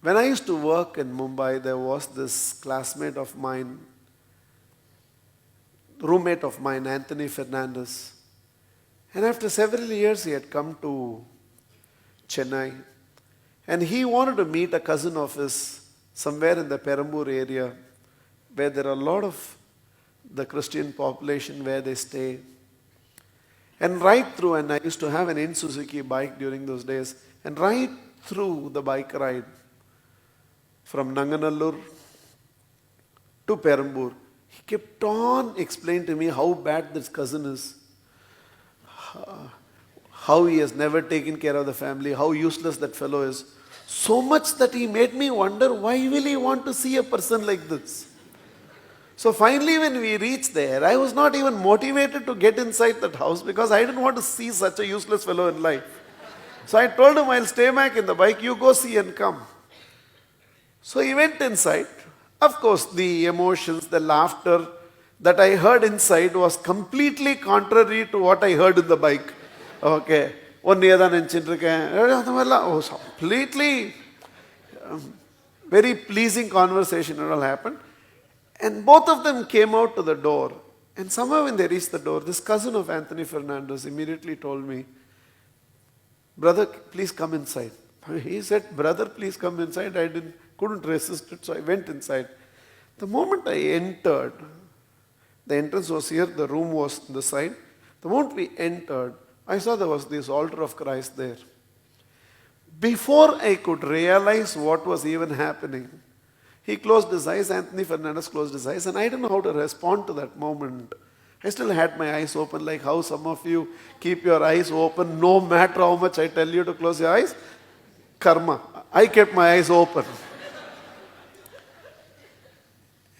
When I used to work in Mumbai, there was this classmate of mine, roommate of mine, Anthony Fernandez. And after several years, he had come to Chennai. And he wanted to meet a cousin of his somewhere in the Perambur area, where there are a lot of the Christian population where they stay. And right through, and I used to have an in Suzuki bike during those days, and right through the bike ride from Nanganallur to Perambur, he kept on explaining to me how bad this cousin is, how he has never taken care of the family, how useless that fellow is. So much that he made me wonder, why will he want to see a person like this? So finally when we reached there, I was not even motivated to get inside that house because I didn't want to see such a useless fellow in life. So I told him, I'll stay back in the bike, you go see and come. So he went inside. Of course, the emotions, the laughter that I heard inside was completely contrary to what I heard in the bike. Okay. Was completely very pleasing conversation and all happened. And both of them came out to the door. And somehow when they reached the door, this cousin of Anthony Fernandez immediately told me, brother, please come inside. He said, brother, please come inside. I couldn't resist it, so I went inside. The moment I entered, the entrance was here, the room was on the side. The moment we entered, I saw there was this altar of Christ there. Before I could realize what was even happening, he closed his eyes, Anthony Fernandez closed his eyes, and I didn't know how to respond to that moment. I still had my eyes open, like how some of you keep your eyes open no matter how much I tell you to close your eyes. Karma. I kept my eyes open.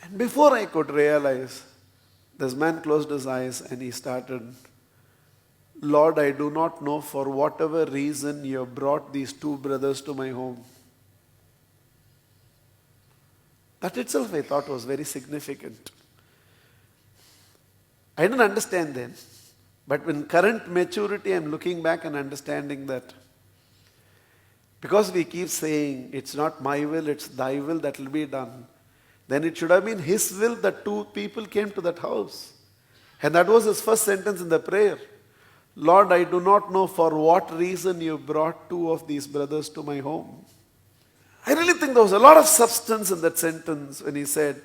And before I could realize, this man closed his eyes and he started, Lord, I do not know for whatever reason you have brought these two brothers to my home. That itself I thought was very significant. I didn't understand then. But with current maturity, I'm looking back and understanding that. Because we keep saying, it's not my will, it's thy will that will be done. Then it should have been his will that two people came to that house. And that was his first sentence in the prayer. Lord, I do not know for what reason you brought two of these brothers to my home. I really think there was a lot of substance in that sentence when he said,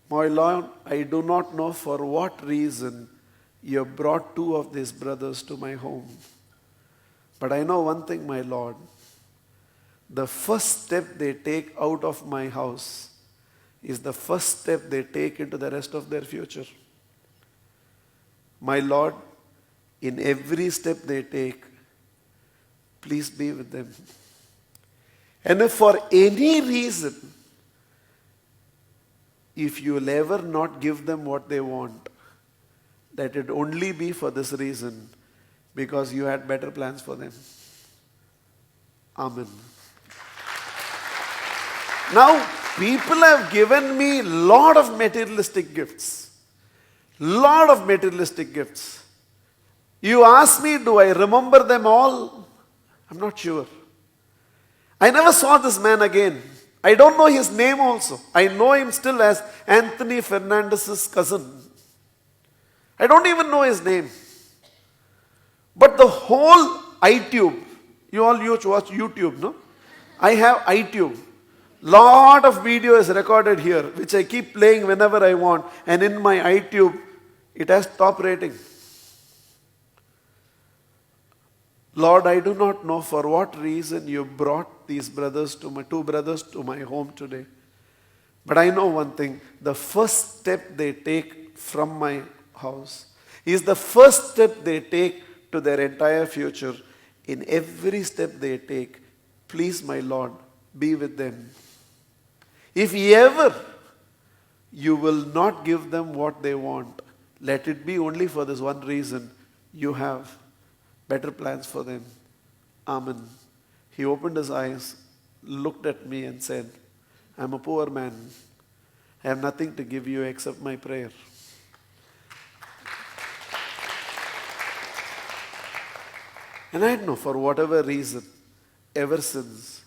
my Lord, I do not know for what reason you have brought two of these brothers to my home. But I know one thing, my Lord. The first step they take out of my house is the first step they take into the rest of their future. My Lord, in every step they take, please be with them. And if for any reason, if you will ever not give them what they want, let it only be for this reason, because you had better plans for them. Amen. Now, people have given me a lot of materialistic gifts. Lot of materialistic gifts. You ask me, do I remember them all? I'm not sure. I never saw this man again. I don't know his name also. I know him still as Anthony Fernandez's cousin. I don't even know his name. But the whole iTube, you all used to watch YouTube, no? I have iTube. Lot of video is recorded here, which I keep playing whenever I want. And in my iTube, it has top rating. Lord, I do not know for what reason you brought these brothers to my two brothers to my home today. But I know one thing, the first step they take from my house is the first step they take to their entire future. In every step they take, please my Lord, be with them. If ever you will not give them what they want, let it be only for this one reason, you have better plans for them. Amen. He opened his eyes, looked at me and said, I'm a poor man. I have nothing to give you except my prayer. And I don't know, for whatever reason, ever since,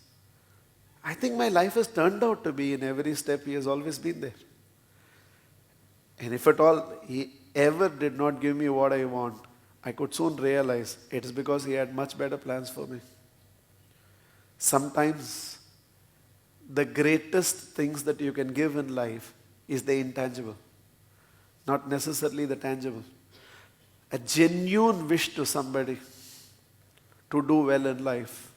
I think my life has turned out to be in every step He has always been there. And if at all He ever did not give me what I want, I could soon realize it is because He had much better plans for me. Sometimes the greatest things that you can give in life is the intangible, not necessarily the tangible. A genuine wish to somebody to do well in life